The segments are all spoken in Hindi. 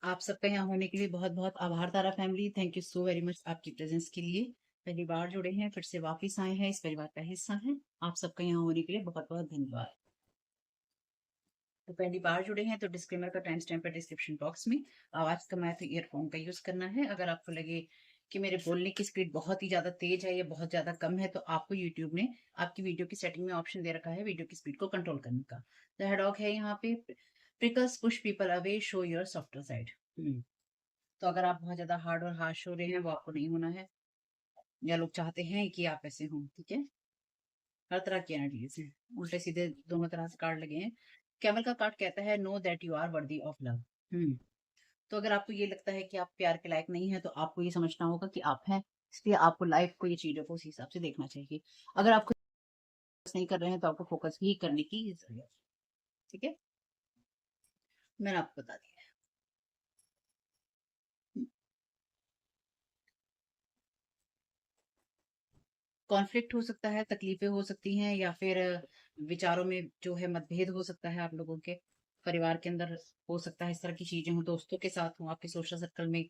आप सबका यहाँ होने के लिए बहुत-बहुत आभार Tara family. Thank you so very much आपकी प्रेज़ेंस के लिए। पहली बार जुड़े हैं, फिर से वापस आए हैं, इस परिवार का हिस्सा हैं। आप सबका यहाँ होने के लिए बहुत-बहुत धन्यवाद। तो पहली बार जुड़े हैं तो डिस्क्लेमर का टाइम स्टैम्प है डिस्क्रिप्शन बॉक्स में। आवाज़ कम आए तो ईयरफ़ोन का यूज़ करना है। अगर आपको लगे कि मेरे बोलने की स्पीड बहुत ही ज़्यादा तेज़ है या बहुत ज़्यादा कम है, तो आपको यूट्यूब ने आपकी वीडियो की सेटिंग में ऑप्शन दे रखा है वीडियो की स्पीड को कंट्रोल करने का। द हेडॉग है यहाँ पे, prickles push people away, show your softer side. तो अगर आप बहुत ज़्यादा हार्ड और हार्श हो रहे हैं, वो आपको नहीं होना है, या लोग चाहते हैं कि आप ऐसे हों, ठीक है? हर तरह की एनर्जीज़ हैं, उल्टे-सीधे दोनों तरह से कार्ड लगे हैं। कैमल का कार्ड कहता है know that you are worthy of love. Hmm, तो अगर आपको ये लगता है कि आप प्यार के लायक नहीं हैं, तो आपको ये समझना होगा कि आप हैं, इसलिए आपको लाइफ़ को, ये चीज़ों को उसी हिसाब से देखना चाहिए। अगर आप फोकस नहीं कर रहे हैं, तो आपको फोकस ही करने की ज़रूरत है, ठीक है? मैंने आपको बता दिया है। कॉन्फ्लिक्ट हो सकता है, तकलीफ़ें हो सकती हैं, या फिर विचारों में जो है मतभेद हो सकता है आप लोगों के। परिवार के अंदर हो सकता है इस तरह की चीज़ें हों, दोस्तों के साथ हों, आपके सोशल सर्कल में,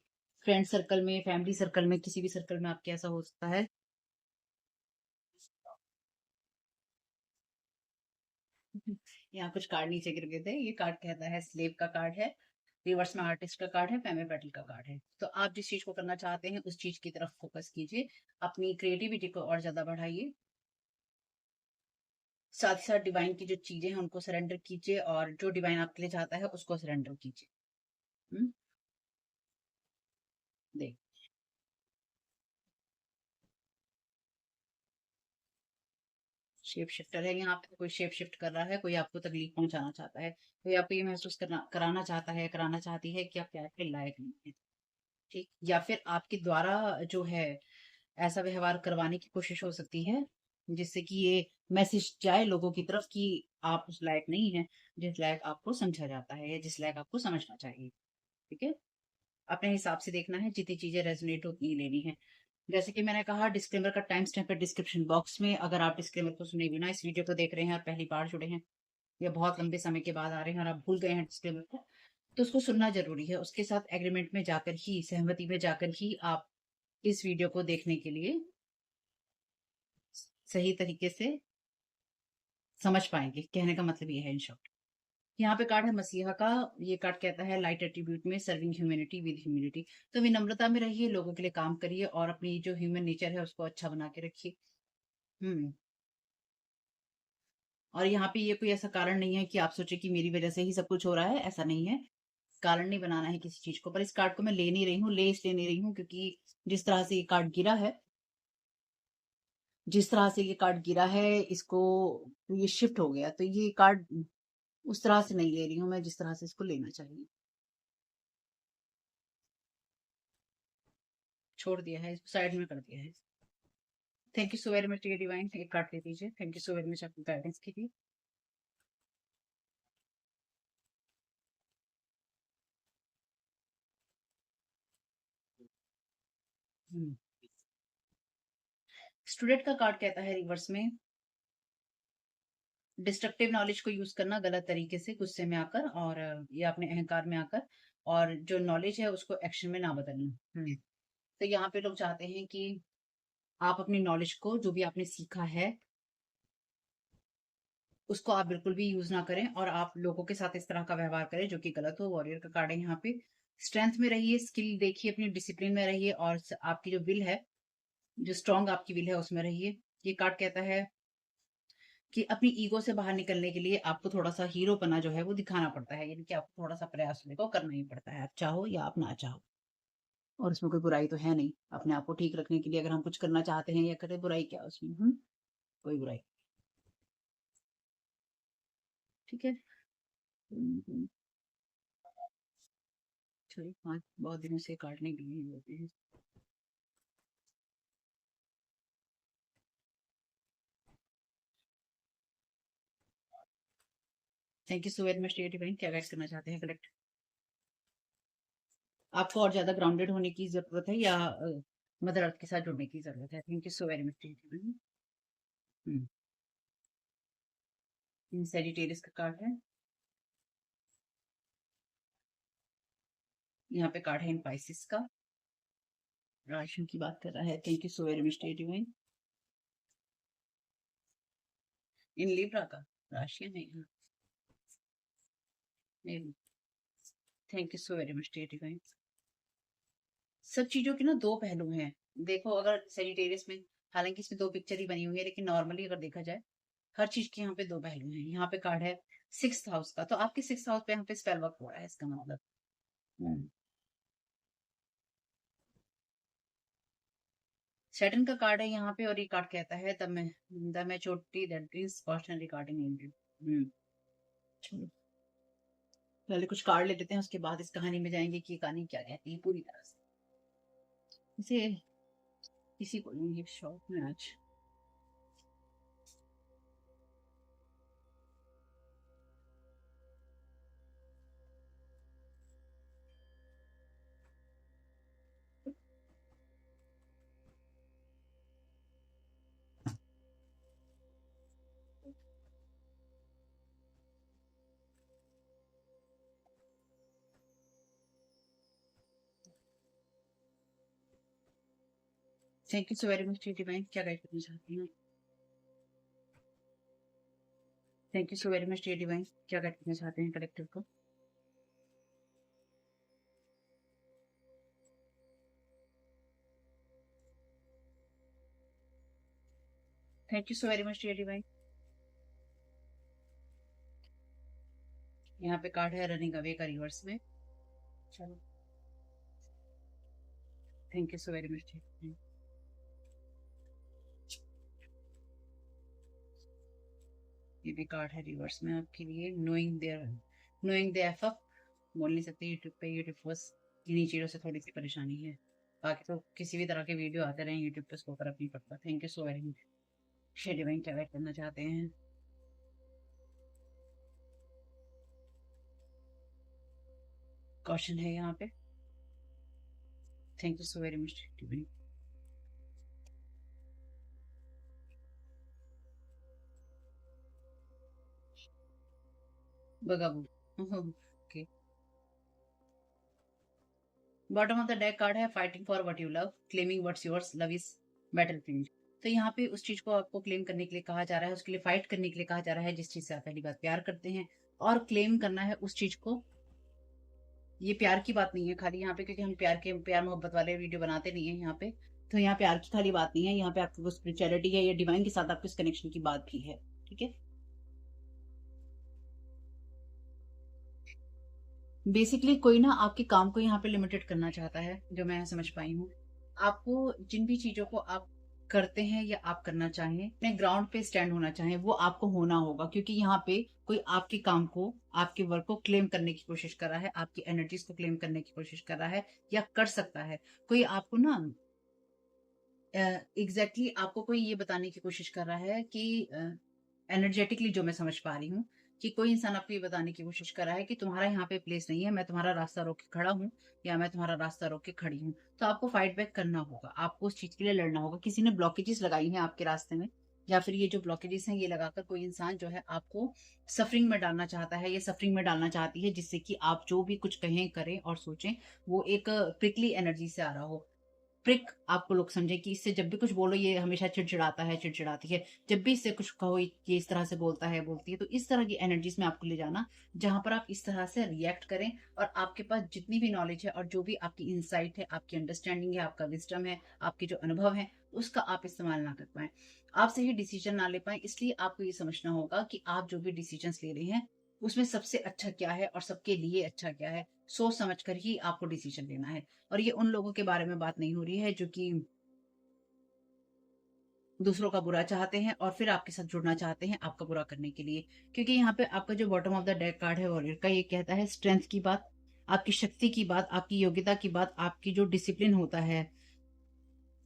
फ्रेंड सर्कल में, फैमिली सर्कल में, किसी भी सर्कल में आपके ऐसा हो सकता है। यहाँ कुछ कार्ड नीचे गिर गए थे। ये कार्ड कहता है, स्लेव का कार्ड है, रिवर्स में आर्टिस्ट का कार्ड है, फेमे पेटल का कार्ड है। तो आप जिस चीज़ को करना चाहते हैं, उस चीज़ की तरफ फ़ोकस कीजिए। अपनी क्रिएटिविटी को और ज़्यादा बढ़ाइए। साथ ही साथ डिवाइन की जो चीज़ें हैं, उनको सरेंडर कीजिए, और जो डिवाइन आपके लिए चाहता है, उसको सरेंडर कीजिए। हुँ? देख, शेप शिफ्टर है यहाँ पे, कोई शेप शिफ्ट कर रहा है, कोई आपको तकलीफ पहुँचाना चाहता है, कोई आपको ये महसूस कराना चाहता है, कराना चाहती है कि आप प्यार के लायक नहीं हैं, ठीक? या फिर आपके द्वारा जो है, ऐसा व्यवहार करवाने की कोशिश हो सकती है, जिससे कि ये मैसेज जाए लोगों की तरफ कि आप उस लायक नहीं हैं, जिस लायक आपको समझा जाता है या जिस लायक आपको समझना चाहिए, ठीक है? अपने हिसाब से देखना है, जितनी चीज़ें रेज़ोनेट उतनी ही लेनी है। जैसे कि मैंने कहा, डिस्क्लेमर का टाइम स्टैम्प है डिस्क्रिप्शन बॉक्स में। अगर आप डिस्क्लेमर को सुने बिना इस वीडियो को देख रहे हैं और पहली बार जुड़े हैं, या बहुत लंबे समय के बाद आ रहे हैं और आप भूल गए हैं डिस्क्लेमर को, तो उसको सुनना ज़रूरी है। उसके साथ एग्रीमेंट में जाकर ही, सहमति में जाकर ही आप इस वीडियो को देखने के लिए सही तरीके से समझ पाएँगे। कहने का मतलब ये है इन शॉर्ट। यहाँ पे कार्ड है मसीहा का। ये कार्ड कहता है लाइट एट्रीब्यूट में सर्विंग ह्यूमैनिटी विद ह्यूमिलिटी। तो विनम्रता में रहिए, लोगों के लिए काम करिए, और अपनी जो ह्यूमन नेचर है उसको अच्छा बना के रखिए। हुँ। और यहाँ पे ये कोई ऐसा कारण नहीं है कि आप सोचे कि मेरी वज़ह से ही सब कुछ हो रहा है, ऐसा नहीं है। कारण नहीं बनाना है किसी चीज़ को। पर इस कार्ड को मैं ले नहीं रही हूँ, ले इसलिए नहीं रही हूँ क्योंकि जिस तरह से ये कार्ड गिरा है, जिस तरह से ये कार्ड गिरा है, इसको, ये शिफ्ट हो गया। तो ये कार्ड उस तरह से नहीं ले रही हूँ मैं, जिस तरह से इसको लेना चाहिए। छोड़ दिया है, इसको साइड में कर दिया है। Thank you so very much dear divine, एक कार्ड ले लीजिए। Thank you so very much आपकी गाइडेंस के लिए। हुँ। स्टूडेंट का कार्ड कहता है रिवर्स में, डिस्ट्रक्टिव नॉलेज को यूज़ करना गलत तरीके से, गुस्से में आकर, और या अपने अहंकार में आकर, और जो नॉलेज है उसको एक्शन में ना बदलना। तो यहाँ पे लोग चाहते हैं कि आप अपनी नॉलेज को, जो भी आपने सीखा है, उसको आप बिल्कुल भी यूज़ ना करें, और आप लोगों के साथ इस तरह का व्यवहार करें जो कि गलत हो। वॉरियर का कार्ड है यहाँ पे। स्ट्रेंथ में रहिए, स्किल देखिए, अपनी डिसिप्लिन में रहिए, और आपकी जो विल है, जो स्ट्रांग आपकी विल है, उसमें रहिए। ये कार्ड कहता है कि अपनी ईगो से बाहर निकलने के लिए आपको थोड़ा-सा हीरोपना जो है वो दिखाना पड़ता है, यानी कि आपको थोड़ा-सा प्रयास देखो करना ही पड़ता है, आप चाहो या आप ना चाहो। और इसमें कोई बुराई तो है नहीं। अपने आप को ठीक रखने के लिए अगर हम कुछ करना चाहते हैं या करें, बुराई क्या है उसमें? कोई बुराई, ठीक है? हुँ। चलिए, हाँ, बहुत दिनों से कार्ड नहीं लिए होते हैं। Thank you so very much dear divine, क्या गाइड करना चाहते हैं कलेक्ट? आपको और ज़्यादा ग्राउंडेड होने की ज़रूरत है, या मदर अर्थ के साथ जुड़ने की ज़रूरत है? Thank you so very much dear divine. हुँ। सैजिटेरियस का कार्ड है। यहाँ पे कार्ड है इन पाइसिस का, राशियों की बात कर रहा है। Thank you so very much divine. In Libra का राशियां नहीं, thank you so very much divine. सब चीजों के ना दो पहलू हैं। देखो अगर सेजिटेरियस में, हालांकि इसमें दो पिक्चर ही बनी हुई है, लेकिन नॉर्मली अगर देखा जाए हर चीज के यहाँ पे दो पहलू हैं। यहाँ पे कार्ड है 6th हाउस का, तो आपके 6th हाउस पे यहाँ पे स्पेल वर्क हो रहा है, इसका मतलब। सैटर्न का कार्ड है यहाँ पे, और ये कार्ड कहता है the maturity that is caution regarding Indian. चलो पहले कुछ कार्ड ले लेते हैं, उसके बाद इस कहानी में जाएंगे कि ये कहानी क्या कहती है पूरी तरह से। इसे किसी को नहीं शौक में आज। Thank you so very much divine, क्या गाइड करना चाहती हैं? Thank you so very much divine, क्या गाइड करना चाहते हैं कलेक्टिव को? Thank you so very much divine. यहाँ पे कार्ड है रनिंग अवे का रिवर्स में। चलो thank you so very much. ये भी कार्ड है रिवर्स में आपके लिए। नोइंग द एफ अप बोल नहीं सकते यूट्यूब पे, यूट्यूब बस इन्हीं चीज़ों से थोड़ी सी परेशानी है। बाकी तो किसी भी तरह के वीडियो आते रहे यूट्यूब पे, उसको फर्क नहीं पड़ता। Thank you so very much. Shedivine क्या गाइड करना चाहते हैं? क्वेश्चन है यहाँ पे। Thank you so very much Divine. Bugaboo okay. Bottom of the deck card है fighting for what you love, claiming what's yours, love is better thing. तो यहाँ पे उस चीज को आपको क्लेम करने के लिए कहा जा रहा है, उसके लिए फाइट करने के लिए कहा जा रहा है जिस चीज से आप पहली बात प्यार करते हैं, और क्लेम करना है उस चीज को। ये प्यार की बात नहीं है खाली यहाँ पे, क्योंकि हम प्यार मोहब्बत वाले वीडियो बनाते नहीं है यहाँ पे। तो यहाँ प्यार की खाली बात नहीं है, यहाँ पे आपकी वो स्पिरिचुअलिटी है या डिवाइन के साथ आपके कनेक्शन की बात भी है। ठीक है, बेसिकली कोई ना आपके काम को यहाँ पे लिमिटेड करना चाहता है, जो मैं समझ पाई हूँ। आपको जिन भी चीजों को आप करते हैं या आप करना चाहें, अपने ग्राउंड पे स्टैंड होना चाहें, वो आपको होना होगा, क्योंकि यहाँ पे कोई आपके काम को, आपके वर्क को क्लेम करने की कोशिश कर रहा है, आपकी एनर्जीज को क्लेम करने की कोशिश कर रहा है या कर सकता है। कोई आपको ना एग्जैक्टली आपको कोई ये बताने की कोशिश कर रहा है कि एनर्जेटिकली जो मैं समझ पा रही हूँ, कि कोई इंसान आपको ये बताने की कोशिश कर रहा है कि तुम्हारा यहाँ पे प्लेस नहीं है, मैं तुम्हारा रास्ता रोक के खड़ा हूँ या मैं तुम्हारा रास्ता रोक के खड़ी हूँ। तो आपको फाइट बैक करना होगा, आपको उस चीज के लिए लड़ना होगा। किसी ने ब्लॉकेजेस लगाई हैं आपके रास्ते में, या फिर ये जो ब्लॉकेजेस हैं ये लगाकर कोई इंसान जो है आपको सफरिंग में डालना चाहता है, ये सफरिंग में डालना चाहती है, जिससे कि आप जो भी कुछ कहें करें और सोचें वो एक प्रिकली एनर्जी से आ रहा हो। ट्रिक आपको लोग समझे कि इससे जब भी कुछ बोलो ये हमेशा चिड़चिड़ाता है, चिड़चिड़ाती है। जब भी इससे कुछ कहो ये इस तरह से बोलता है, बोलती है। तो इस तरह की एनर्जीज में आपको ले जाना, जहां पर आप इस तरह से रिएक्ट करें, और आपके पास जितनी भी नॉलेज है और जो भी आपकी इंसाइट है, आपकी अंडरस्टैंडिंग है, आपका विजडम है, आपके जो अनुभव है, उसका आप इस्तेमाल ना कर पाए, आप सही डिसीजन ना ले पाए। इसलिए आपको ये समझना होगा कि आप जो भी डिसीजन ले रहे हैं उसमें सबसे अच्छा क्या है और सबके लिए अच्छा क्या है, सोच समझ कर ही आपको डिसीजन लेना है। और ये उन लोगों के बारे में बात नहीं हो रही है जो कि दूसरों का बुरा चाहते हैं और फिर आपके साथ जुड़ना चाहते हैं आपका बुरा करने के लिए। क्योंकि यहाँ पे आपका जो bottom of the deck card है वॉरियर का, ये कहता है स्ट्रेंथ की बात, आपकी शक्ति की बात, आपकी योग्यता की बात, आपकी जो डिसिप्लिन होता है।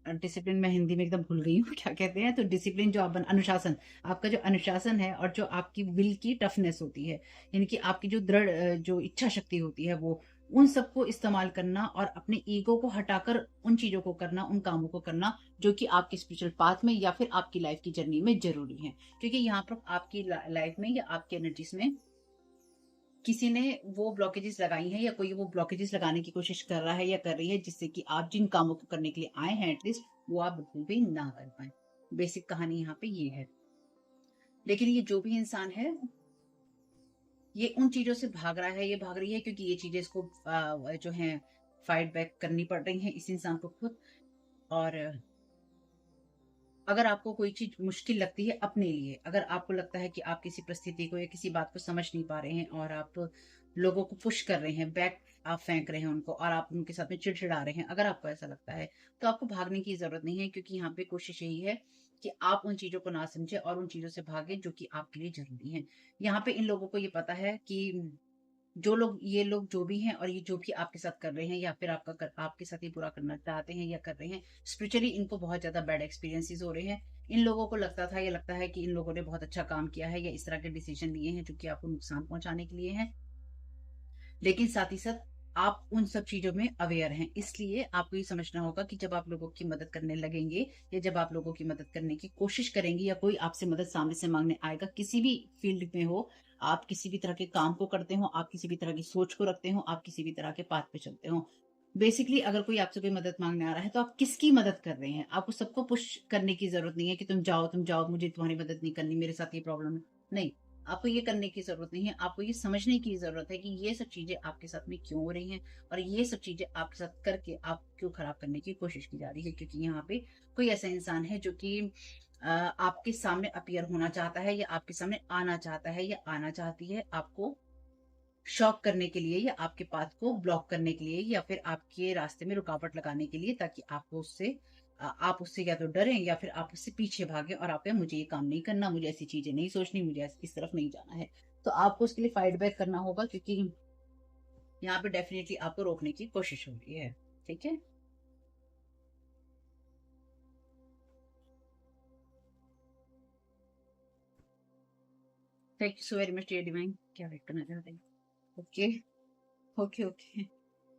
डिसिप्लिन मैं हिंदी में एकदम भूल गई हूँ क्या कहते हैं, तो डिसिप्लिन जो आप अनुशासन, आपका जो अनुशासन है और जो आपकी विल की टफनेस होती है, यानी कि आपकी जो दृढ़ जो इच्छा शक्ति होती है, वो उन सबको इस्तेमाल करना और अपने ईगो को हटाकर उन चीजों को करना, उन कामों को करना जो कि आपके स्पिरिचुअल पाथ में या फिर आपकी लाइफ की जर्नी में जरूरी है। क्योंकि यहाँ पर आपकी लाइफ में या आपकी एनर्जीज में किसी ने वो ब्लॉकेजेस लगाई हैं या कोई वो ब्लॉकेजेस लगाने की कोशिश कर रहा है या कर रही है, जिससे कि आप जिन कामों को करने के लिए आए हैं एटलीस्ट, वो आप बिल्कुल भी ना कर पाए। बेसिक कहानी यहाँ पे ये है। लेकिन ये जो भी इंसान है, ये उन चीजों से भाग रहा है, ये भाग रही है क्योंकि ये चीजें इसको जो है फाइट बैक करनी पड़ रही है इस इंसान को खुद। और अगर आपको कोई चीज मुश्किल लगती है अपने लिए, अगर आपको लगता है कि आप किसी परिस्थिति को या किसी बात को समझ नहीं पा रहे हैं और आप लोगों को पुश कर रहे हैं, बैक आप फेंक रहे हैं उनको और आप उनके साथ में चिड़चिड़ा रहे हैं, अगर आपको ऐसा लगता है तो आपको भागने की जरूरत नहीं है, क्योंकि यहाँ पे कोशिश यही है कि आप उन चीजों को ना समझे और उन चीजों से भागे जो कि आपके लिए जरूरी है। यहाँ पे इन लोगों को ये पता है कि जो लोग, ये लोग जो भी हैं और ये जो भी आपके साथ कर रहे हैं या फिर आपके साथ ये बुरा करना चाहते हैं या कर रहे हैं, स्पिरिचुअली इनको बहुत ज्यादा बैड एक्सपीरियंसेस हो रहे हैं। इन लोगों को लगता था या लगता है कि इन लोगों ने बहुत अच्छा काम किया है या इस तरह के डिसीजन लिए हैं जो कि आपको नुकसान पहुंचाने के लिए हैं। लेकिन साथ ही साथ आप उन सब चीजों में अवेयर हैं, इसलिए आपको ये समझना होगा कि जब आप लोगों की मदद करने लगेंगे या जब आप लोगों की मदद करने की कोशिश करेंगे या कोई आपसे मदद सामने से मांगने आएगा, किसी भी फील्ड में हो, आप किसी भी तरह के काम को करते हो, आप किसी भी तरह की सोच को रखते हो, आप किसी भी तरह के पाथ पे चलते हो, बेसिकली अगर कोई आपसे कोई मदद मांगने आ रहा है तो आप किसकी मदद कर रहे हैं? आपको सबको पुश करने की जरूरत नहीं है कि तुम जाओ, मुझे तुम्हारी मदद नहीं करनी, मेरे साथ ये प्रॉब्लम है। नहीं, आपको ये करने की ज़रूरत नहीं है, आपको ये समझने की ज़रूरत है कि ये सब चीज़ें आपके साथ में क्यों हो रही हैं और ये सब चीज़ें आपके साथ करके आप क्यों खराब करने की कोशिश की जा रही है। क्योंकि यहाँ पे कोई ऐसा इंसान है जो कि आपके सामने अपीयर होना चाहता है या आपके सामने आना चाहता है या आना चाहती है, आपको शॉक करने के लिए या आपके पाथ को ब्लॉक करने के लिए या फिर आपके रास्ते में रुकावट लगाने के लिए, ताकि आपको उससे आप उससे या तो डरें या फिर आप उससे पीछे भागें और आप कहें मुझे ये काम नहीं करना, मुझे ऐसी चीजें नहीं सोचनी, मुझे इस तरफ नहीं जाना है। तो आपको उसके लिए फाइट बैक करना होगा, क्योंकि यहाँ पे डेफिनेटली आपको रोकने की कोशिश हो रही है। ठीक है। Thank you so very much dear divine. क्या वेट करना चाहते हैं? Okay okay okay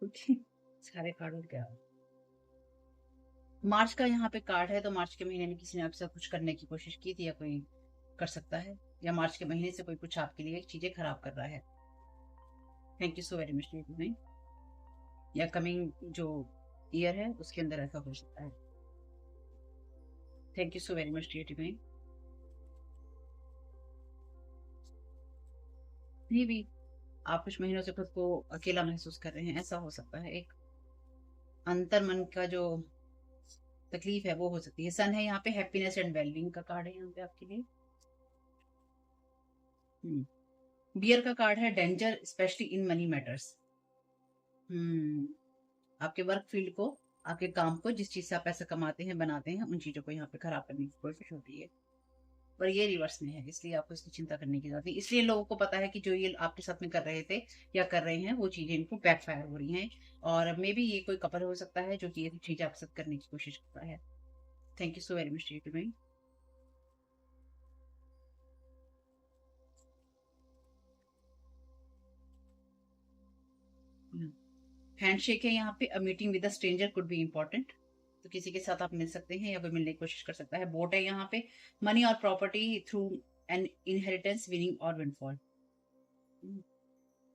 okay. सारे कार्ड हो गया। मार्च का यहाँ पे कार्ड है, तो मार्च के महीने में किसी ने आपके साथ कुछ करने की कोशिश की थी या कोई कर सकता है, या मार्च के महीने से कोई कुछ आपके लिए चीजें खराब कर रहा है। Thank you so very much में, या कमिंग जो ईयर है उसके अंदर ऐसा हो सकता है। Thank you so very much में। नहीं भी, आप कुछ महीनों से खुद को अकेला महसूस कर रहे हैं, ऐसा हो सकता है। एक अंतर मन का जो तकलीफ है वो हो सकती है। सन है यहाँ पे, हैप्पीनेस एंड वेलबींग का कार्ड है यहाँ पे आपके लिए। बियर का कार्ड है, danger specially in money matters. Hmm आपके वर्क फील्ड को, आपके काम को, जिस चीज से आप पैसा कमाते हैं बनाते हैं, उन चीजों को यहाँ पे खराब करने की कोशिश होती है। पर ये रिवर्स में है, इसलिए आपको इसकी चिंता करने की जरूरत नहीं। इसलिए लोगों को पता है कि जो ये आपके साथ में कर रहे थे या कर रहे हैं वो चीजें इनको बैकफायर हो रही हैं। और मे बी ये कोई कपल हो सकता है जो कि ये चीज आपके साथ करने की कोशिश कर रहा है। Thank you so very much to me. Handshake है यहाँ पे, a meeting with a stranger could be important. तो किसी के साथ आप मिल सकते हैं या कोई मिलने की कोशिश कर सकता है। बोट है यहाँ पे, मनी और property through an inheritance, winning और विनफॉल।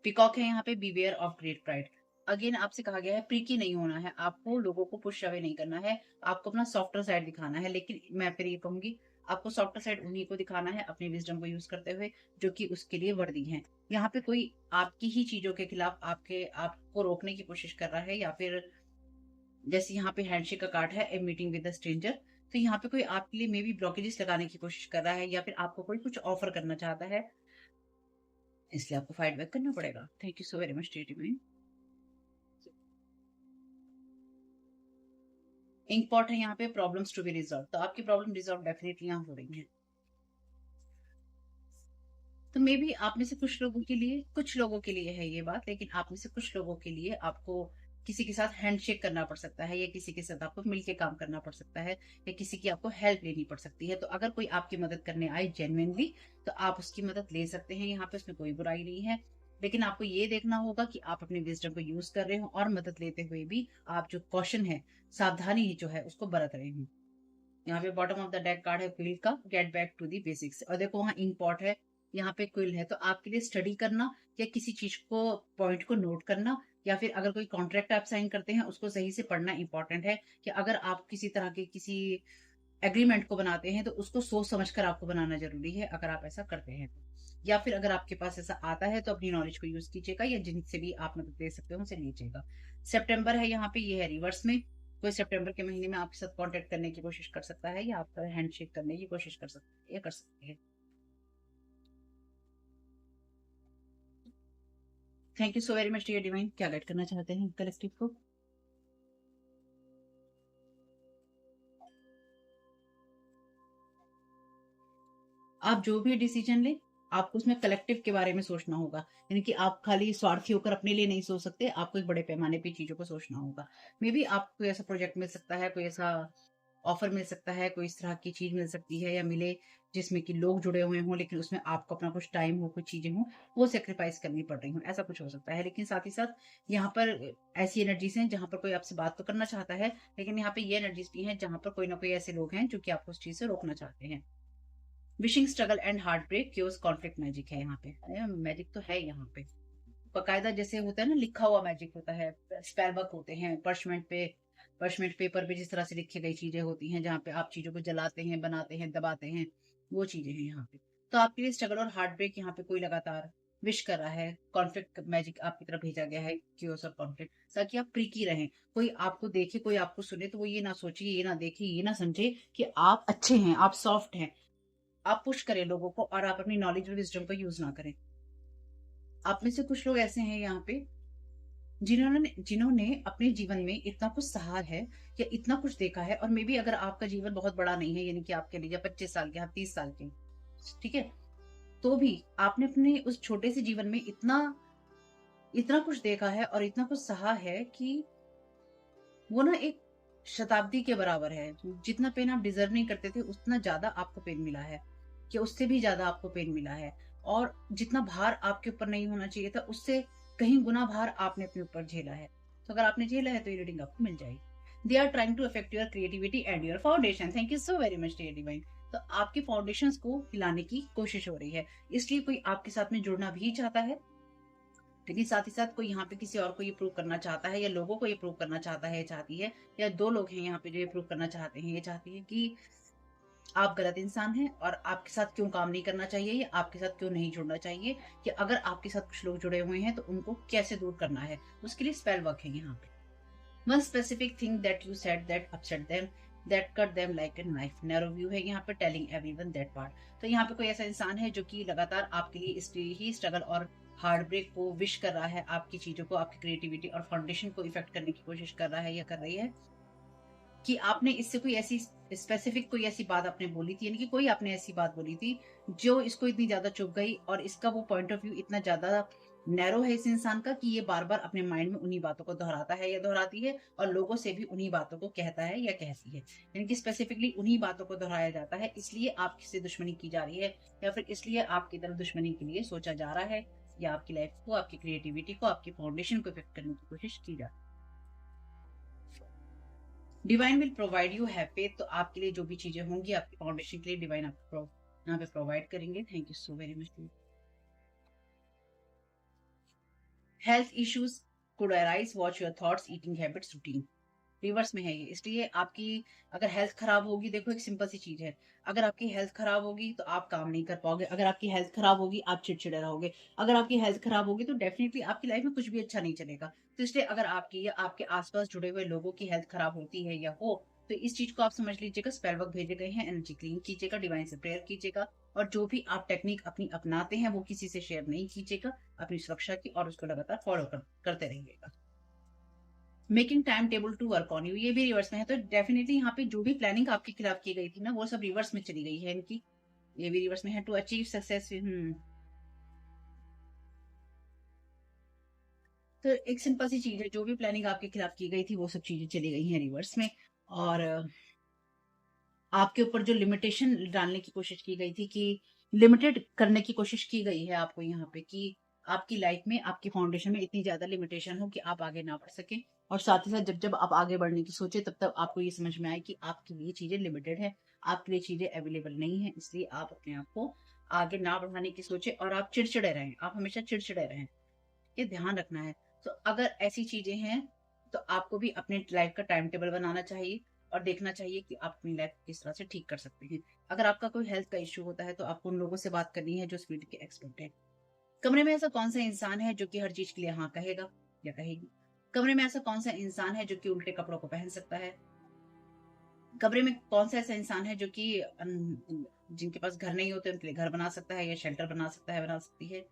पिकॉक है यहाँ पे, beware of great pride. Again आपसे कहा गया है प्रीकी नहीं होना है, आपको लोगों को पुश अवे नहीं करना है, आपको अपना सॉफ्टर साइड दिखाना है। लेकिन मैं फिर ये कहूंगी, आपको सॉफ्टर साइड उन्हीं को दिखाना है अपनी विजडम को यूज करते हुए, जो कि उसके लिए वर्दी है। यहाँ पे कोई आपकी ही चीजों के खिलाफ आपको रोकने की कोशिश कर रहा है, या फिर जैसे यहाँ पे हैंडशेक का कार्ड है, a meeting with the stranger, तो यहाँ पे कोई आपके लिए मे बी ब्लॉकेजेस लगाने की कोशिश कर रहा है या फिर आपको कोई कुछ ऑफर करना चाहता है, इसलिए आपको फाइट बैक करना पड़ेगा। Thank you so very much T. Import है यहाँ पे, प्रॉब्लम्स टू बी रिजॉल्व, तो आपकी प्रॉब्लम रिजॉल्व डेफिनेटली यहाँ हो रही है। तो मे बी आप में से कुछ लोगों के लिए है ये बात, लेकिन आप में से कुछ लोगों के लिए आपको किसी के साथ हैंडशेक करना पड़ सकता है, या किसी के साथ आपको मिलके काम करना पड़ सकता है, या किसी की आपको हेल्प लेनी पड़ सकती है। तो अगर कोई आपकी मदद करने आए जेन्युइनली, तो आप उसकी मदद ले सकते हैं, यहाँ पे उसमें कोई बुराई नहीं है। लेकिन आपको ये देखना होगा कि आप अपने विजडम को यूज कर रहे हो और मदद लेते हुए भी आप जो कॉशन है, सावधानी जो है उसको बरत रहे हो। यहाँ पे bottom of the deck card है फील्ड का, get back to the basics, और देखो वहाँ इंक पॉट है, यहाँ पे क्विल है, तो आपके लिए स्टडी करना या किसी चीज को पॉइंट को नोट करना या फिर अगर कोई कॉन्ट्रैक्ट आप साइन करते हैं उसको सही से पढ़ना इंपॉर्टेंट है। कि अगर आप किसी तरह के किसी एग्रीमेंट को बनाते हैं तो उसको सोच समझ कर आपको बनाना जरूरी है, अगर आप ऐसा करते हैं तो। या फिर अगर आपके पास ऐसा आता है तो अपनी नॉलेज को यूज कीजिएगा या जिनसे भी आप मदद ले सकते हो उनसे लीजिएगा। सितंबर है यहाँ पे, ये है रिवर्स में। कोई सितंबर के महीने में आपके साथ कांटेक्ट करने की कोशिश कर सकता है या आपका हैंडशेक करने की कोशिश कर सकता है या कर सकते हैं। Thank you so very much dear divine. क्या गाइड करना चाहते हैं कलेक्टिव को? आप जो भी डिसीजन लें, आपको उसमें कलेक्टिव के बारे में सोचना होगा। यानी कि आप खाली स्वार्थी होकर अपने लिए नहीं सोच सकते, आपको एक बड़े पैमाने पे चीज़ों को सोचना होगा। मे बी आपको ऐसा प्रोजेक्ट मिल सकता है, कोई ऐसा ऑफर मिल सकता है, कोई इस तरह की चीज़ मिल सकती है या मिले जिसमें कि लोग जुड़े हुए हों, लेकिन उसमें आपको अपना कुछ टाइम हो, कुछ चीज़ें हों, वो सैक्रिफाइस करनी पड़ रही हों, ऐसा कुछ हो सकता है। लेकिन साथ ही साथ यहाँ पर ऐसी एनर्जीज़ हैं जहाँ पर कोई आपसे बात तो करना चाहता है, लेकिन यहाँ पे ये एनर्जीज़ भी हैं जहाँ पर कोई ना कोई ऐसे लोग हैं जो कि आपको उस चीज़ से रोकना चाहते हैं। Wishing struggle and heart break cures conflict magic है यहाँ पे। मैजिक तो है यहाँ पे, बकायदा जैसे होता है ना, लिखा हुआ मैजिक होता है, स्पेल वर्क होते हैं, पर्चमेंट पेपर पे जिस तरह से लिखी गई चीजें होती हैं जहाँ पे आप चीजों को जलाते हैं, बनाते हैं, दबाते हैं, वो चीजें हैं यहाँ पे। तो आपके लिए स्ट्रगल और हार्ट ब्रेक यहाँ पे कोई लगातार विश कर रहा है, कॉन्फ्लिक्ट मैजिक आपकी तरफ भेजा गया है, क्योर्स और कॉन्फ्लिक्ट, ताकि आप प्रीकी रहें। कोई आपको देखे, कोई आपको सुने तो वो ये ना सोचे, ये ना देखे, ये ना समझे कि आप अच्छे हैं, आप सॉफ्ट हैं। आप पुश करें लोगों को और आप अपनी नॉलेज और विजडम का यूज ना करें। आप में से कुछ लोग ऐसे हैं यहाँ पे जिन्होंने जिन्होंने अपने जीवन में इतना कुछ सहा है या इतना कुछ देखा है, और मे बी अगर आपका जीवन बहुत बड़ा नहीं है, यानी कि आपके लिए 25 साल के, आप 30 साल के, ठीक है, तो भी आपने अपने उस छोटे से जीवन में इतना इतना कुछ देखा है और इतना कुछ सहा है कि वो ना एक शताब्दी के बराबर है। जितना पेन आप डिजर्व नहीं करते थे उतना ज्यादा आपको पेन मिला है, कि उससे भी ज्यादा आपको पेन मिला है। और जितना भार आपके ऊपर नहीं होना चाहिए था उससे कहीं गुना भार आपने अपने ऊपर झेला है। तो अगर आपने झेला है तो ये रीडिंग आपको मिल जाएगी। They are trying to affect your creativity and your foundation. Thank you so very much dear divine. तो आपके फाउंडेशन को हिलाने की कोशिश हो रही है, इसलिए कोई आपके साथ में जुड़ना भी चाहता है, लेकिन साथ ही साथ कोई यहाँ पे किसी और को ये प्रूव करना चाहता है या लोगों को ये प्रूव करना चाहता है, चाहती है, या दो लोग हैं यहाँ पे जो ये प्रूव करना चाहते हैं, ये चाहती है कि आप गलत इंसान हैं और आपके साथ क्यों काम नहीं करना चाहिए या आपके साथ क्यों नहीं जुड़ना चाहिए, कि अगर आपके साथ कुछ लोग जुड़े हुए हैं तो उनको कैसे दूर करना है, उसके लिए स्पेल वर्क है यहाँ पे। One specific thing that you said that upset them, that cut them like a knife, narrow view है यहाँ पे, टेलिंग एवरीवन दैट पार्ट। तो यहाँ पे कोई ऐसा इंसान है जो कि लगातार आपके लिए इसलिए ही स्ट्रगल और हार्ट ब्रेक को विश कर रहा है, आपकी चीजों को, आपकी क्रिएटिविटी और फाउंडेशन को इफेक्ट करने की कोशिश कर रहा है या कर रही है, कि आपने इससे कोई ऐसी स्पेसिफिक कोई ऐसी बात आपने बोली थी, यानी कि कोई आपने ऐसी बात बोली थी जो इसको इतनी ज्यादा चुभ गई और इसका वो पॉइंट ऑफ व्यू इतना ज्यादा नैरो है इस इंसान का कि ये बार बार अपने माइंड में उन्हीं बातों को दोहराता है या दोहराती है और लोगों से भी उन्हीं बातों को कहता है या कहती है। यानी कि स्पेसिफिकली उन्हीं बातों को दोहराया जाता है, इसलिए आपसे दुश्मनी की जा रही है या फिर इसलिए आपकी तरफ दुश्मनी के लिए सोचा जा रहा है, या आपकी लाइफ को, आपकी क्रिएटिविटी को, आपकी फाउंडेशन को इफेक्ट करने की कोशिश की जा रही है। Divine will provide you happy, तो आपके लिए जो भी चीजें होंगी आपकी फाउंडेशन के लिए डिवाइन आपको यहाँ पे प्रोवाइड करेंगे। Thank you so very much. Health issues could arise, watch your thoughts, eating habits, routine. Reverse में है ये, इसलिए आपकी अगर हेल्थ खराब होगी, देखो एक सिंपल सी चीज है, अगर आपकी हेल्थ खराब होगी तो आप काम नहीं कर पाओगे, अगर आपकी हेल्थ खराब होगी आप चिड़चिड़े रहोगे, अगर आपकी हेल्थ खराब होगी तो डेफिनेटली आपकी लाइफ में कुछ भी अच्छा नहीं चलेगा। तो इसलिए अगर आपकी या आपके आसपास जुड़े हुए लोगों की हेल्थ खराब होती है या हो, तो इस चीज को आप समझ लीजिएगा, स्पेल वर्क भेजे गए हैं, एनर्जी क्लीन कीजिएगा, डिवाइन से प्रेयर कीजिएगा, और जो भी आप टेक्निक अपनी अपनाते हैं वो किसी से शेयर नहीं कीजिएगा अपनी सुरक्षा की, और उसको लगातार करते रहिएगा। Making time table to work on you, ये भी रिवर्स में है, तो डेफिनेटली यहाँ पे जो भी प्लानिंग आपके खिलाफ की गई थी ना वो सब रिवर्स में चली गई है इनकी, ये भी रिवर्स में है। टू अचीव सक्सेस, तो एक सिंपल सी चीज है, जो भी प्लानिंग आपके खिलाफ की गई थी वो सब चीजें चली गई हैं रिवर्स में। और आपके ऊपर जो लिमिटेशन डालने की कोशिश की गई थी, कि लिमिटेड करने की कोशिश की गई है आपको यहाँ पे, कि आपकी लाइफ में, आपकी फाउंडेशन में इतनी ज्यादा लिमिटेशन हो कि आप आगे ना बढ़ सके, और साथ ही साथ जब जब आप आगे बढ़ने की सोचे तब तब आपको ये समझ में आए कि आपके लिए चीजें लिमिटेड है, आपके लिए चीजें अवेलेबल नहीं है, इसलिए आप अपने आप को आगे ना बढ़ाने की सोचे और आप चिड़चिड़े रहें, आप हमेशा चिड़चिड़े रहें, ये ध्यान रखना है। तो अगर ऐसी चीजें हैं तो आपको भी अपने लाइफ का टाइम टेबल बनाना चाहिए और देखना चाहिए कि आप अपनी लाइफ किस तरह से ठीक कर सकते हैं। अगर आपका कोई हेल्थ का इश्यू होता है तो आपको उन लोगों से बात करनी है जो इस फील्ड के एक्सपर्ट है। कमरे में ऐसा कौन सा इंसान है जो कि हर चीज के लिए हाँ कहेगा या कहेगी? कमरे में ऐसा कौन सा इंसान है जो कि उल्टे कपड़ों को पहन सकता है? कमरे में कौन सा ऐसा इंसान है जो कि जिनके पास घर नहीं होते उनके लिए घर बना सकता है या शेल्टर बना सकता है, बना सकती है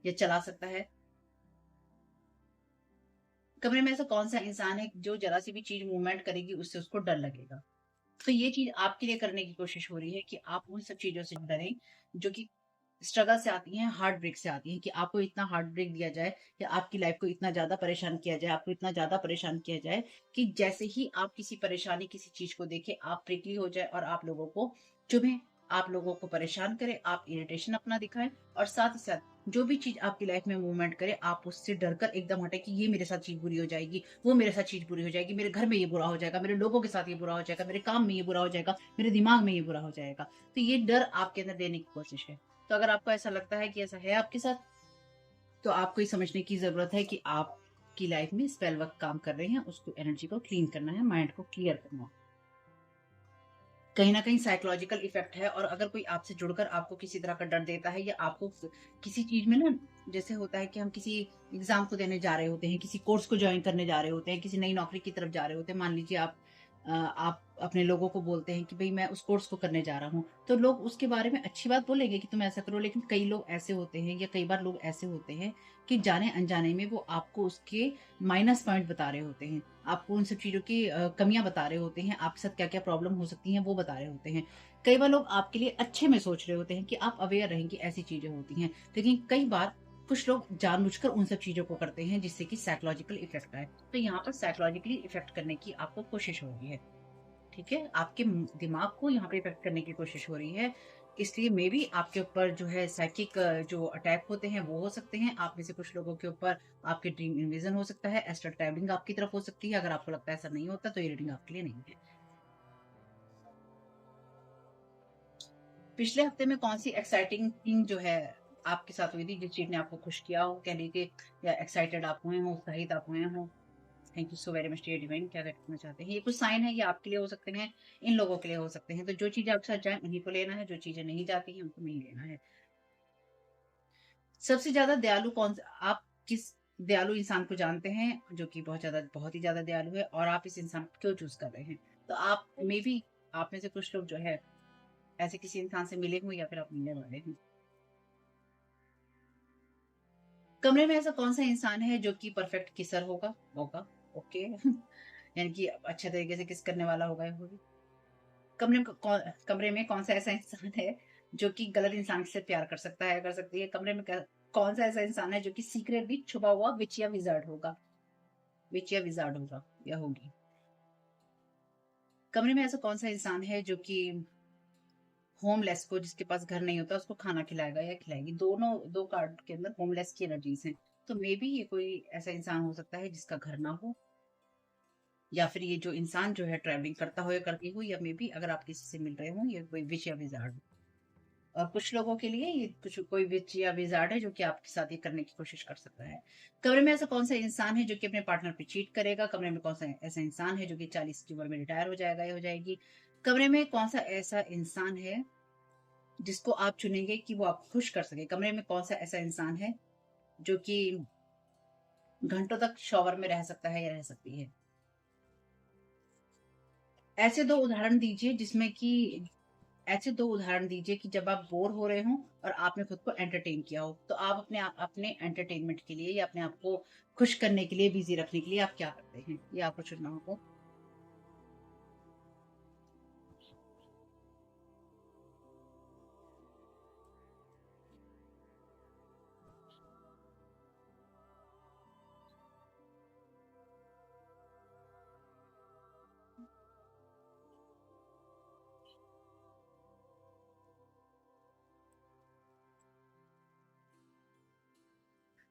या चला सकता है? कमरे में ऐसा कौन सा इंसान है जो जरा सी भी चीज मूवमेंट करेगी उससे उसको डर लगेगा? तो ये चीज आपके लिए करने की कोशिश हो रही है कि आप उन सब चीजों से डरें जो कि स्ट्रगल से आती हैं, हार्ट ब्रेक से आती हैं, कि आपको इतना हार्ट ब्रेक दिया जाए या आपकी लाइफ को इतना ज्यादा परेशान किया जाए, आपको इतना ज्यादा परेशान किया जाए कि जैसे ही आप किसी परेशानी, किसी चीज को देखें, आप प्रिकली हो जाए और आप लोगों को चुभे, आप लोगों को परेशान करें, आप इरिटेशन अपना दिखाएं और साथ ही साथ जो भी चीज आपकी लाइफ में मूवमेंट करे आप उससे डरकर एकदम हटे कि ये मेरे साथ चीज बुरी हो जाएगी, वो मेरे साथ चीज बुरी हो जाएगी, मेरे घर में ये बुरा हो जाएगा, मेरे लोगों के साथ ये बुरा हो जाएगा, मेरे काम में ये बुरा हो जाएगा, मेरे दिमाग में ये बुरा हो जाएगा। तो ये डर आपके अंदर देने की कोशिश है। तो अगर आपको ऐसा लगता है कि ऐसा है आपके साथ, तो आपको ये समझने की ज़रूरत है कि आपकी लाइफ में स्पेल वर्क काम कर रहे हैं, उसको एनर्जी को क्लीन करना है, माइंड को क्लियर करना है। कहीं न कहीं साइकोलॉजिकल इफ़ेक्ट है और अगर कोई आपसे जुड़कर आपको किसी तरह का डर देता है या आपको किसी चीज़ में ना, जैसे होता है कि हम किसी एग्ज़ाम को देने जा रहे होते हैं, किसी कोर्स को जॉइन करने जा रहे होते हैं, किसी नई नौकरी की तरफ जा रहे होते हैं। मान लीजिए आप अपने लोगों को बोलते हैं कि भई मैं उस कोर्स को करने जा रहा हूँ, तो लोग उसके बारे में अच्छी बात बोलेंगे कि तुम ऐसा करो, लेकिन कई लोग ऐसे होते हैं या कई बार लोग ऐसे होते हैं कि जाने-अनजाने में वो आपको उसके माइनस पॉइंट बता रहे होते हैं। आपको उन सब चीज़ों की कमियाँ बता रहे होते हैं, आपके साथ क्या-क्या प्रॉब्लम हो सकती हैं, वो बता रहे होते हैं। कई बार लोग आपके लिए अच्छे में सोच रहे होते हैं कि आप अवेयर रहें कि ऐसी चीज़ें होती हैं। लेकिन कई बार कुछ लोग जानबूझकर उन सब चीज़ों को करते हैं जिससे कि साइकोलॉजिकल इफ़ेक्ट आए। तो यहाँ पर साइकोलॉजिकली इफ़ेक्ट करने की आपको कोशिश हो रही है। ठीक है? आपके दिमाग को यहाँ पे इफ़ेक्ट करने की कोशिश हो रही है। इसलिए मेबी आपके ऊपर जो है साइकिक जो अटैक होते हैं वो हो सकते हैं। आप में से कुछ लोगों के ऊपर आपके ड्रीम इन्विज़न हो सकता है, एस्ट्रल ट्रैवलिंग आपकी तरफ हो सकती है। अगर आपको लगता है ऐसा नहीं होता तो ये रीडिंग आपके लिए नहीं है। पिछले हफ्ते में कौन-सी एक्साइटिंग थिंग जो है आपके साथ हुई थी जिस चीज़ ने आपको खुश किया हो? कह लीजिए या एक्साइटेड आप हुए हों, उत्साहित आप हुए हों? Thank you so very much dear divine, क्या करना चाहते हैं? ये कुछ साइन है, ये आपके लिए हो सकते हैं, इन लोगों के लिए हो सकते हैं। तो जो चीज़ें आपके साथ जाएँ उन्हीं को लेना है, जो चीज़ें नहीं जाती हैं उनको नहीं लेना है। सबसे ज़्यादा दयालु आप किस दयालु इंसान को जानते हैं जो कि बहुत ही ज़्यादा दयालु है और आप इस इंसान को क्यों चूज़ कर रहे हैं? तो आप मेबी आप में से कुछ लोग जो है ऐसे किसी इंसान से मिले हों या फिर आप मिलने वाले हैं। कमरे में ऐसा कौन-सा इंसान है जो कि परफेक्ट किसर होगा? होगा, ओके। यानी कि अच्छे तरीके से किस करने वाला होगा या होगी। कमरे में कौन-सा ऐसा इंसान है जो कि गलत इंसान से प्यार कर सकता है, कर सकती है? कमरे में कौन-सा ऐसा इंसान है जो कि सीक्रेटली छुपा हुआ विच या विज़ार्ड होगा? विच या विज़ार्ड होगा या होगी? कमरे में ऐसा कौन-सा इंसान है जो कि होमलेस को, जिसके पास घर नहीं होता, उसको खाना खिलाएगा या खिलाएगी? दोनों 2 कार्ड के अंदर होमलेस की एनर्जीज़ हैं। तो मेबी ये कोई ऐसा इंसान हो सकता है जिसका घर ना हो, या फिर ये जो इंसान जो है ट्रैवलिंग करता हो या करती हो, या मेबी अगर आप किसी से मिल रहे हो ये कोई विच या विज़ार्ड। और कुछ लोगों के लिए ये कुछ कोई विच या विज़ार्ड है जो कि आपके साथ ये करने की कोशिश कर सकता है। कमरे में ऐसा कौन-सा इंसान है जो कि अपने पार्टनर पे चीट करेगा? कमरे में कौन-सा ऐसा इंसान है जो कि 40 की उम्र में रिटायर हो जाएगा या हो जाएगी? कमरे में कौन-सा ऐसा इंसान है जिसको आप चुनेंगे कि वो आपको खुश कर सके? कमरे में कौन-सा ऐसा इंसान है जो कि घंटों तक शॉवर में रह सकता है या रह सकती है? ऐसे 2 उदाहरण दीजिए जिसमें कि ऐसे 2 उदाहरण दीजिए कि जब आप बोर हो रहे हों और आपने खुद को एंटरटेन किया हो। तो आप अपने एंटरटेनमेंट के लिए या अपने आप को खुश करने के लिए, बिज़ी रखने के लिए आप क्या करते हैं? ये आपको चुनना होगा।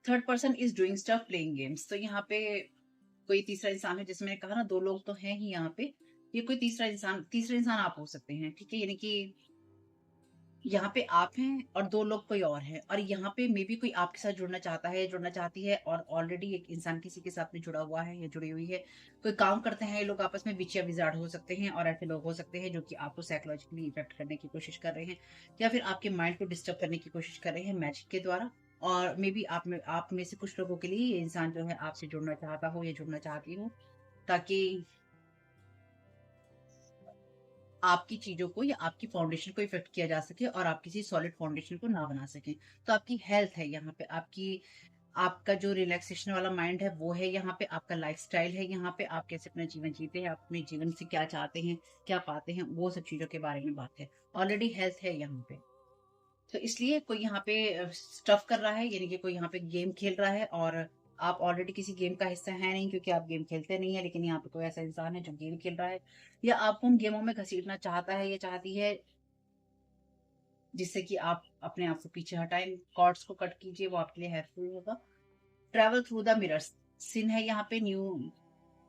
3rd person is doing stuff playing games. तो यहाँ पे कोई तीसरा इंसान है, जैसे मैंने कहा ना 2 लोग तो हैं ही यहाँ पे। ये कोई तीसरा इंसान आप हो सकते हैं, ठीक है? यानी कि यहाँ पे आप हैं और 2 लोग कोई और हैं, और यहाँ पे मे बी कोई आपके साथ जुड़ना चाहता है, जुड़ना चाहती है, और ऑलरेडी एक इंसान किसी के साथ में जुड़ा हुआ है या जुड़ी हुई है। कोई काम करते हैं ये लोग आपस में, विच या विज़ार्ड हो सकते हैं, और ऐसे लोग हो सकते हैं जो कि आपको साइकोलॉजिकली इफ़ेक्ट करने की कोशिश कर रहे हैं, या फिर आपके माइंड को डिस्टर्ब करने की कोशिश कर रहे हैं मैजिक के द्वारा। और मे बी आप में से कुछ लोगों के लिए ये इंसान जो है आपसे जुड़ना चाहता हो या जुड़ना चाहती हो, ताकि आपकी चीज़ों को या आपकी फाउंडेशन को इफ़ेक्ट किया जा सके और आप किसी सॉलिड फाउंडेशन को ना बना सकें। तो आपकी हेल्थ है यहाँ पे, आपका जो रिलैक्सेशन वाला माइंड है वो है यहाँ पे, आपका लाइफ़स्टाइल है यहाँ पे, आप कैसे अपना जीवन जीते हैं, आप अपने जीवन से क्या चाहते हैं, क्या पाते हैं, वो सब चीज़ों के बारे में बात है। ऑलरेडी हेल्थ है यहाँ पे। तो इसलिए कोई यहाँ पे स्टफ़ कर रहा है, यानी कि कोई यहाँ पे गेम खेल रहा है, और आप ऑलरेडी किसी गेम का हिस्सा हैं नहीं, क्योंकि आप गेम खेलते नहीं हैं, लेकिन यहाँ पे कोई ऐसा इंसान है जो गेम खेल रहा है, या आपको उन गेमों में घसीटना चाहता है या चाहती है, जिससे कि आप अपने आप को पीछे हटाएँ। कॉर्ड्स को कट कीजिए, वो आपके लिए हेल्पफुल होगा। ट्रैवल थ्रू द मिरर्स, सिन है यहाँ पे, न्यू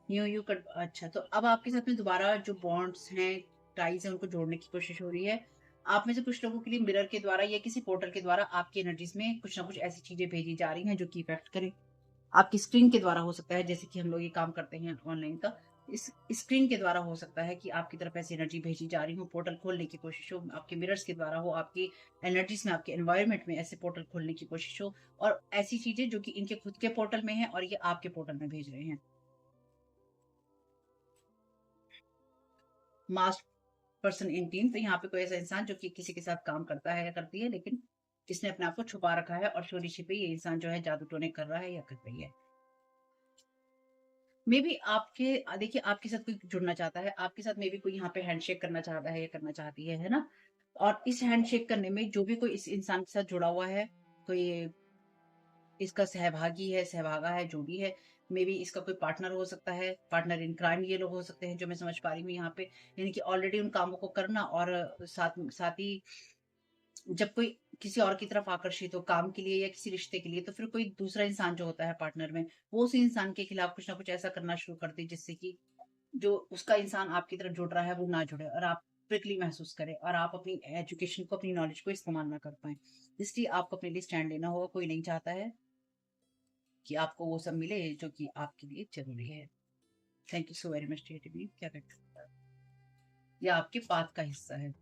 न्यू यू कट। अच्छा, तो अब आपके साथ में दोबारा जो बॉन्ड्स हैं, टाइज़ हैं, उनको जोड़ने की कोशिश हो रही है। आप में से कुछ लोगों के लिए मिरर के द्वारा या किसी पोर्टल के द्वारा आपकी एनर्जीज़ में कुछ ना कुछ ऐसी चीज़ें भेजी जा रही हैं जो कि इफ़ेक्ट करें। आपकी स्क्रीन के द्वारा हो सकता है, जैसे कि हम लोग ये काम करते हैं ऑनलाइन का, इस स्क्रीन के द्वारा हो सकता है कि आपकी तरफ ऐसी एनर्जी भेजी जा रही हो, पोर्टल खोलने की कोशिश हो, आपके मिरर्स के द्वारा हो, आपकी एनर्जीज़ में, आपके एनवायरनमेंट में ऐसे पोर्टल खोलने की कोशिश हो, और ऐसी चीज़ें जो कि इनके खुद के पोर्टल में हैं और ये आपके पोर्टल में भेज रहे हैं। मास्क पर्सन इन टीम, तो यहाँ पे कोई ऐसा इंसान जो कि किसी के साथ काम करता है या करती है, लेकिन जिसने अपने आप को छुपा रखा है, और चोरी छिपे ये इंसान जो है जादू टोने कर रहा है या कर रही है। मे बी देखिए, आपके साथ कोई जुड़ना चाहता है, आपके साथ मे बी कोई यहाँ पे हैंडशेक करना चाहता है या करना चाहती है ना? और इस हैंडशेक करने में जो भी कोई इस इंसान के साथ जुड़ा हुआ है, कोई इसका सहभागी है, सहभागा है, जो भी है, मे बी इसका कोई पार्टनर हो सकता है, पार्टनर इन क्राइम ये लोग हो सकते हैं, जो मैं समझ पा रही हूँ यहाँ पे। यानी कि ऑलरेडी उन कामों को करना, और साथ साथ ही जब कोई किसी और की तरफ आकर्षित हो काम के लिए या किसी रिश्ते के लिए, तो फिर कोई दूसरा इंसान जो होता है पार्टनर में, वो उस इंसान के खिलाफ कुछ ना कुछ ऐसा करना शुरू कर दे, जिससे कि जो उसका इंसान आपकी तरफ जुड़ रहा है वो ना जुड़े, और आप प्रिकली महसूस करें, और आप अपनी एजुकेशन को, अपनी नॉलेज को इस्तेमाल ना कर पाएँ। इसलिए आपको अपने लिए स्टैंड लेना होगा, कोई नहीं चाहता है कि आपको वो सब मिले जो कि आपके लिए ज़रूरी है। Thank you so very much creatively, क्या कहते हैं? ये आपके पाथ का हिस्सा है।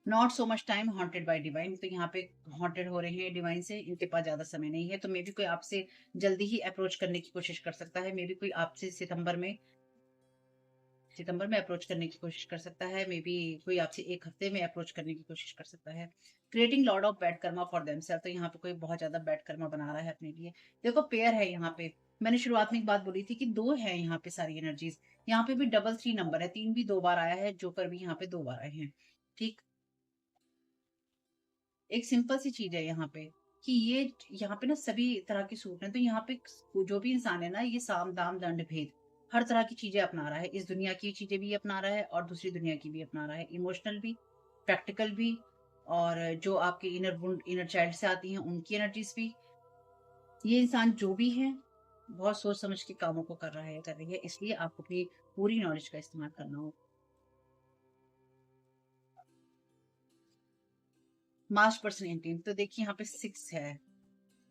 Not so much time haunted bye divine, तो यहाँ पे हॉन्टेड हो रहे हैं डिवाइन से, इनके पास ज़्यादा समय नहीं है, तो मे बी कोई आपसे जल्दी ही अप्रोच करने की कोशिश कर सकता है, मे बी कोई आपसे सितंबर में अप्रोच करने की कोशिश कर सकता है, मे बी कोई आपसे 1 हफ्ते में अप्रोच करने की कोशिश कर सकता है। Creating lot of bad karma for themselves, तो यहाँ पे कोई बहुत ज़्यादा बैड कर्मा बना रहा है अपने लिए। देखो, पेयर है यहाँ पे। मैंने शुरुआत में एक बात बोली थी कि 2 है यहाँ पे सारी एनर्जीज़। यहाँ पे भी डबल 3 नंबर है, 3 भी 2 बार आया है, जोकर भी यहाँ पे 2 बार आए हैं। ठीक? एक सिंपल सी चीज़ है यहाँ पे, कि ये यहाँ पे ना सभी तरह के सूट हैं, तो यहाँ पे जो भी इंसान है ना, ये साम, दाम, दंड, भेद, हर तरह की चीज़ें अपना रहा है। इस दुनिया की चीज़ें भी अपना रहा है और दूसरी दुनिया की भी अपना रहा है। इमोशनल भी, प्रैक्टिकल भी, और जो आपके इनर चाइल्ड से आती हैं, उनकी एनर्जीज़ भी। ये इंसान जो भी है, बहुत सोच समझ के कामों को कर रहा है, कर रही है, इसलिए आपको अपनी पूरी नॉलेज का इस्तेमाल करना होगा। मार्च पर्सन 18, तो देखिए यहाँ पे 6 है।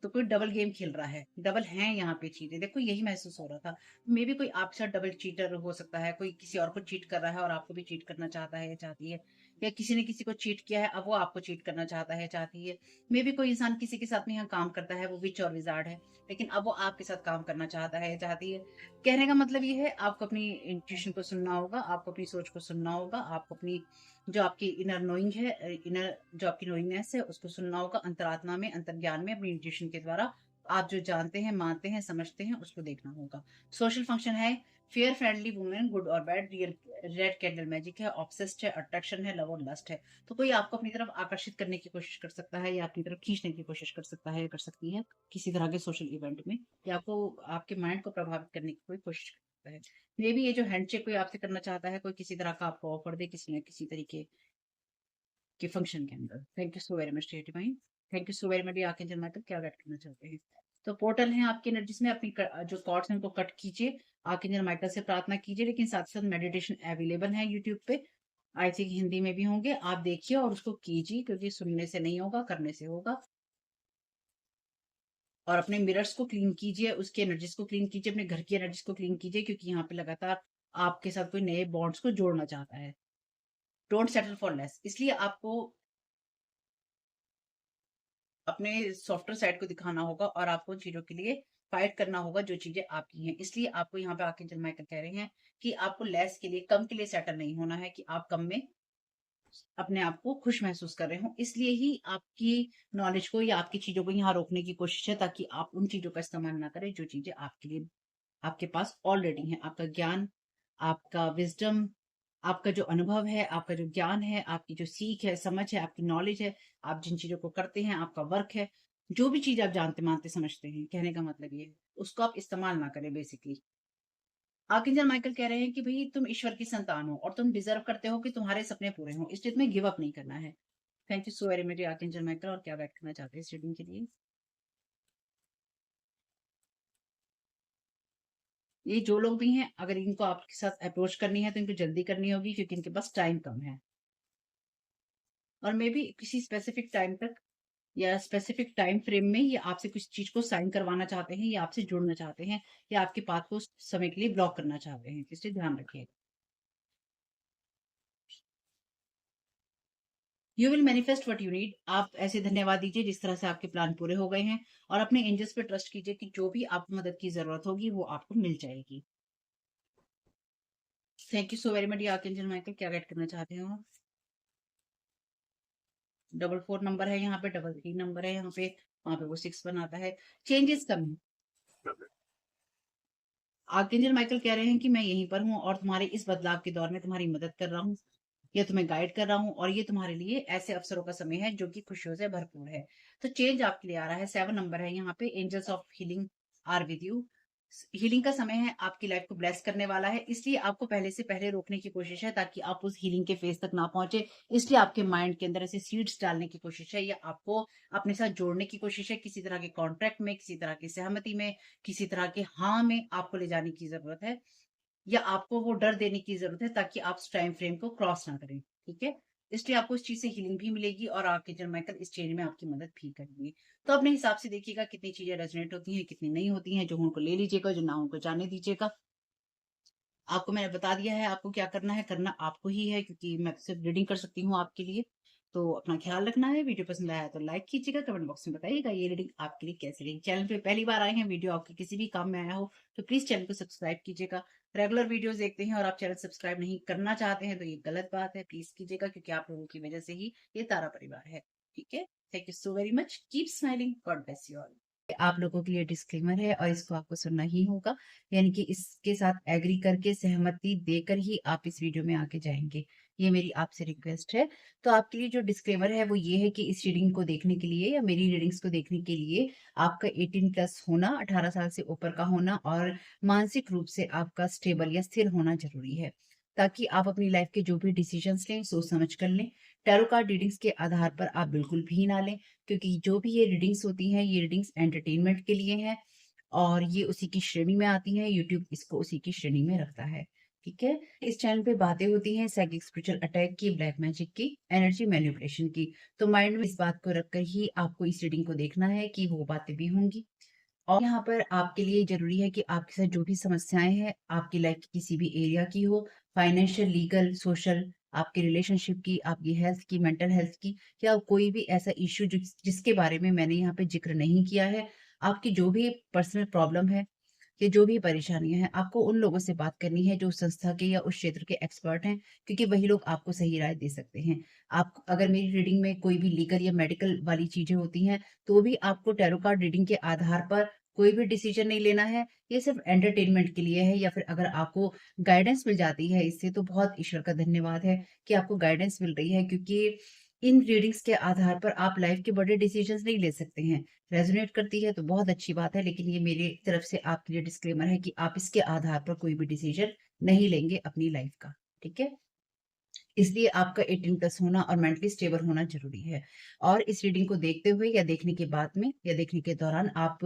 तो कोई डबल गेम खेल रहा है, डबल हैं यहाँ पे चीज़ें, देखो यही महसूस हो रहा था। मेबी कोई आपके साथ डबल चीटर हो सकता है, कोई किसी और को चीट कर रहा है और आपको भी चीट करना चाहता है या चाहती है, या किसी ने किसी को चीट किया है, अब वो आपको चीट करना चाहता है, चाहती है। मेबी कोई इंसान किसी के साथ में यहाँ काम करता है, वो विच और विज़ार्ड है, लेकिन अब वो आपके साथ काम करना चाहता है या चाहती है। कहने का मतलब ये है, आपको अपनी इंट्यूशन को सुनना होगा, आपको अपनी सोच को सुनना होगा, आपको अपनी जो आपकी इनर नोइंग है, इनर जो आपकी नोइंगनेस है, उसको सुनना होगा, अंतरात्मा में, अंतर्ज्ञान में, अपनी इंट्यूशन के द्वारा आप जो जानते हैं, मानते हैं, समझते हैं, उसको देखना होगा। सोशल फंक्शन है, फेयर फ्रेंडली वुमेन, गुड और bad, real, red candle magic है, ऑब्सेस्ड है, अट्रैक्शन है, लव और लस्ट है। तो कोई आपको अपनी तरफ आकर्षित करने की कोशिश कर सकता है, या अपनी तरफ खींचने की कोशिश कर सकता है, या कर सकती है, किसी तरह के सोशल इवेंट में, या आपको आपके माइंड को प्रभावित करने की कोई कोशिश कर सकता है। मे बी ये जो हैंडशेक कोई आपसे करना चाहता है, कोई किसी तरह का आपको ऑफर दे, किसी न किसी तरीके के फंक्शन के अंदर। Thank you so very much भाई, thank you so very much. ये आके जन्मा तक क्या कट करना चाहते हैं? तो पोर्टल है आपकी एनर्जीज में, अपनी जो कॉर्ड्स हैं उनको कट कीजिए, आर्कएंजल माइकल से प्रार्थना कीजिए, लेकिन साथ साथ मेडिटेशन अवेलेबल है यूट्यूब पे। आई थिंक हिंदी में भी होंगे। आप देखिए और उसको कीजिए, क्योंकि सुनने से नहीं होगा, करने से होगा। और अपने मिरर्स को क्लीन कीजिए, उसकी एनर्जीज को क्लीन कीजिए, अपने घर की एनर्जीज को क्लीन कीजिए, क्योंकि यहाँ पे लगातार आपके साथ कोई नए बॉन्ड्स को जोड़ना चाहता है। Don't settle for less. इसलिए आपको अपने सॉफ्टवेयर साइड को दिखाना होगा और आपको चीजों के लिए फाइट करना होगा जो चीजें आपकी हैं। इसलिए आपको यहाँ पे आके जल माइकल कह रहे हैं कि आपको लेस के लिए, कम के लिए सेटल नहीं होना है, कि आप कम में अपने आप को खुश महसूस कर रहे हो। इसलिए ही आपकी नॉलेज को या आपकी चीजों को यहाँ रोकने की कोशिश है, ताकि आप उन चीजों का इस्तेमाल ना करें जो चीजें आपके लिए, आपके पास ऑलरेडी है। आपका ज्ञान, आपका विजडम, आपका जो अनुभव है, आपका जो ज्ञान है, आपकी जो सीख है, समझ है, आपकी नॉलेज है, आप जिन चीजों को करते हैं, आपका वर्क है, जो भी चीज आप जानते मानते समझते हैं, कहने का मतलब ये है, उसको आप इस्तेमाल ना करें बेसिकली। आर्कएंजल माइकल कह रहे हैं कि भाई तुम ईश्वर की संतान हो और तुम डिजर्व करते हो कि तुम्हारे सपने पूरे हों, इसलिए तुम्हें गिव अप नहीं करना है। Thank you so very much archangel Michael. और क्या गाइड करना चाहते हैं इस रीडिंग के लिए? ये जो लोग भी हैं, अगर इनको आपके साथ अप्रोच करनी है तो इनको जल्दी करनी होगी, क्योंकि इनके पास टाइम कम है। और मे बी किसी स्पेसिफिक टाइम तक या स्पेसिफिक टाइम फ्रेम में ये आपसे कुछ चीज को साइन करवाना चाहते हैं, या आपसे जुड़ना चाहते हैं, या आपके पाथ को उस समय के लिए ब्लॉक करना चाहते हैं। इसलिए ध्यान रखिएगा। You will manifest what you need. आप ऐसे धन्यवाद दीजिए जिस तरह से आपके प्लान पूरे हो गए हैं, और अपने एंजल्स पे ट्रस्ट कीजिए कि जो भी आपको मदद की जरूरत होगी वो आपको मिल जाएगी। Thank you so very much archangel Michael. क्या गाइड करना चाहते हो आप? 44 नंबर है यहाँ पे, 33 नंबर है यहाँ पे, वहां पे वो 6 बनाता है। चेंजेस कम। आर्कएंजल माइकल कह रहे हैं कि मैं यहीं पर हूँ और तुम्हारे इस बदलाव के दौर में तुम्हारी मदद कर रहा हूँ, या तुम्हें गाइड कर रहा हूँ, और ये तुम्हारे लिए ऐसे अवसरों का समय है जो कि खुशियों से भरपूर है। तो चेंज आपके लिए आ रहा है। 7 नंबर है यहाँ पे, angels of healing are with you. Healing का समय है, आपकी लाइफ को ब्लेस करने वाला है, इसलिए आपको पहले से पहले रोकने की कोशिश है, ताकि आप उस हीलिंग के फेज तक ना पहुंचे। इसलिए आपके माइंड के अंदर ऐसे सीड्स डालने की कोशिश है, या आपको अपने साथ जोड़ने की कोशिश है, किसी तरह के कॉन्ट्रैक्ट में, किसी तरह की सहमति में, किसी तरह के हाँ में आपको ले जाने की जरूरत है, या आपको वो डर देने की जरूरत है, ताकि आप उस टाइम फ्रेम को क्रॉस ना करें। ठीक है? इसलिए आपको इस चीज से हीलिंग भी मिलेगी, और आपके जन माइकल इस चेंज में आपकी मदद भी करेंगे। तो अपने हिसाब से देखिएगा कितनी चीजें रेजोनेट होती हैं, कितनी नहीं होती हैं। जो उनको ले लीजिएगा, जो ना उनको जाने दीजिएगा। आपको मैंने बता दिया है आपको क्या करना है, करना आपको ही है, क्योंकि मैं सिर्फ रीडिंग कर सकती हूँ आपके लिए। तो अपना ख्याल रखना है। वीडियो पसंद आया तो लाइक कीजिएगा, कमेंट बॉक्स में बताइएगा ये रीडिंग आपके लिए कैसी रही। चैनल पे पहली बार आए हैं, वीडियो आपके किसी भी काम में आया हो तो प्लीज चैनल को सब्सक्राइब कीजिएगा। रेगुलर वीडियोस देखते हैं और आप चैनल सब्सक्राइब नहीं करना चाहते हैं तो ये गलत बात है, प्लीज कीजिएगा, क्योंकि आप लोगों की वजह से ही ये तारा परिवार है। ठीक है? Thank you so very much. Keep smiling. God bless you all. आप लोगों के लिए डिस्क्लेमर है और इसको आपको सुनना ही होगा, यानी कि इसके साथ एग्री करके, सहमति देकर ही आप इस वीडियो में आगे जाएंगे। ये मेरी आपसे रिक्वेस्ट है। तो आपके लिए जो डिस्क्लेमर है वो ये है कि इस रीडिंग को देखने के लिए, या मेरी रीडिंग्स को देखने के लिए, आपका 18 प्लस होना, 18 साल से ऊपर का होना, और मानसिक रूप से आपका स्टेबल या स्थिर होना जरूरी है, ताकि आप अपनी लाइफ के जो भी डिसीजंस लें सोच समझ कर लें। टैरो कार्ड रीडिंग्स के आधार पर आप बिल्कुल भी ना लें, क्योंकि जो भी ये रीडिंग्स होती हैं, ये रीडिंग्स एंटरटेनमेंट के लिए हैं, और ये उसी की श्रेणी में आती हैं। यूट्यूब इसको उसी की श्रेणी में रखता है। ठीक है? इस चैनल पे बातें होती हैं साइकिक स्पिरिचुअल अटैक की, ब्लैक मैजिक की, एनर्जी मैनिपुलेशन की। तो माइंड में इस बात को रखकर ही आपको इस रीडिंग को देखना है कि वो बातें भी होंगी। और यहाँ पर आपके लिए जरूरी है कि आपके साथ जो भी समस्याएं हैं, आपकी लाइफ की किसी भी एरिया की हो, फाइनेंशियल, लीगल, सोशल, आपके रिलेशनशिप की, आपकी हेल्थ की, मेंटल हेल्थ की, या कोई भी ऐसा इश्यू जिसके बारे में मैंने यहाँ पे जिक्र नहीं किया है, आपकी जो भी पर्सनल प्रॉब्लम है, ये जो भी परेशानियां हैं, आपको उन लोगों से बात करनी है जो उस संस्था के या उस क्षेत्र के एक्सपर्ट हैं, क्योंकि वही लोग आपको सही राय दे सकते हैं। आप अगर मेरी रीडिंग में कोई भी लीगल या मेडिकल वाली चीजें होती हैं, तो भी आपको टैरो कार्ड रीडिंग के आधार पर कोई भी डिसीजन नहीं लेना है। ये सिर्फ एंटरटेनमेंट के लिए है, या फिर अगर आपको गाइडेंस मिल जाती है इससे, तो बहुत ईश्वर का धन्यवाद है कि आपको गाइडेंस मिल रही है, क्योंकि इन रीडिंग्स के आधार पर आप लाइफ के बड़े डिसीजंस नहीं ले सकते हैं। रेजोनेट करती है तो बहुत अच्छी बात है, लेकिन ये मेरी तरफ से आपके लिए डिस्क्लेमर है कि आप इसके आधार पर कोई भी डिसीजन नहीं लेंगे अपनी लाइफ का। ठीक है? इसलिए आपका 18 प्लस होना और मेंटली स्टेबल होना ज़रूरी है। और इस रीडिंग को देखते हुए या देखने के बाद में या देखने के दौरान आप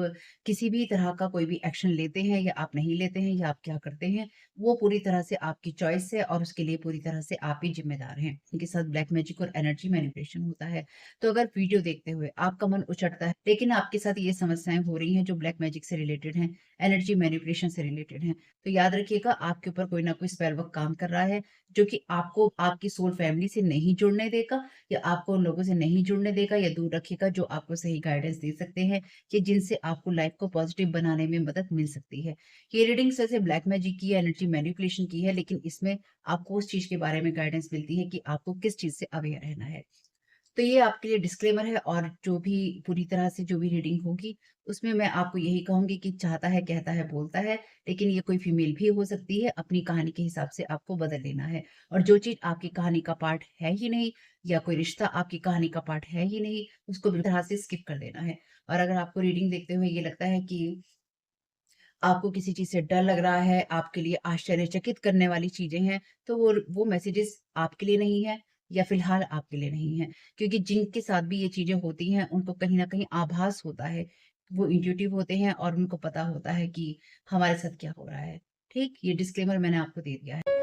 किसी भी तरह का कोई भी एक्शन लेते हैं या आप नहीं लेते हैं या आप क्या करते हैं, वो पूरी तरह से आपकी चॉइस है और उसके लिए पूरी तरह से आप ही ज़िम्मेदार हैं। इनके साथ ब्लैक मैजिक और एनर्जी मैनिपुलेशन होता है। तो अगर वीडियो देखते हुए आपका मन उचटता है, लेकिन आपके साथ ये समस्याएँ हो रही हैं जो ब्लैक मैजिक से रिलेटेड हैं, एनर्जी मैनिपुलेशन से रिलेटेड हैं, तो याद रखिएगा आपके ऊपर कोई ना कोई स्पेल वर्क काम कर रहा है, जो कि आपको आपकी सोल फैमिली से नहीं जुड़ने देगा या आपको उन लोगों से नहीं जुड़ने देगा या दूर रखेगा जो आपको सही गाइडेंस दे सकते हैं कि जिनसे आपको लाइफ को पॉजिटिव बनाने में मदद मिल सकती है। ये रीडिंग्स वैसे ब्लैक मैजिक की है, एनर्जी मैनिपुलेशन की है, लेकिन इसमें आपको उस चीज़ के बारे में गाइडेंस मिलती है कि आपको किस चीज़ से अवेयर रहना है। तो ये आपके लिए डिस्क्लेमर है और जो भी पूरी तरह से जो भी रीडिंग होगी, उसमें मैं आपको यही कहूँगी कि चाहता है, कहता है, बोलता है, लेकिन ये कोई फीमेल भी हो सकती है, अपनी कहानी के हिसाब से आपको बदल लेना है। और जो चीज़ आपकी कहानी का पार्ट है ही नहीं या कोई रिश्ता आपकी कहानी का पार्ट है ही नहीं, उसको बिल्कुल तरह से स्किप कर देना है। और अगर आपको रीडिंग देखते हुए ये लगता है कि आपको किसी चीज़ से डर लग रहा है, आपके लिए आश्चर्यचकित करने वाली चीज़ें हैं, तो वो मैसेजेस आपके लिए नहीं है या फ़िलहाल आपके लिए नहीं है। क्योंकि जिनके साथ भी ये चीज़ें होती हैं, उनको कहीं न कहीं आभास होता है। वो इंट्यूटिव होते हैं और उनको पता होता है कि हमारे साथ क्या हो रहा है। ठीक? ये डिस्क्लेमर मैंने आपको दे दिया है।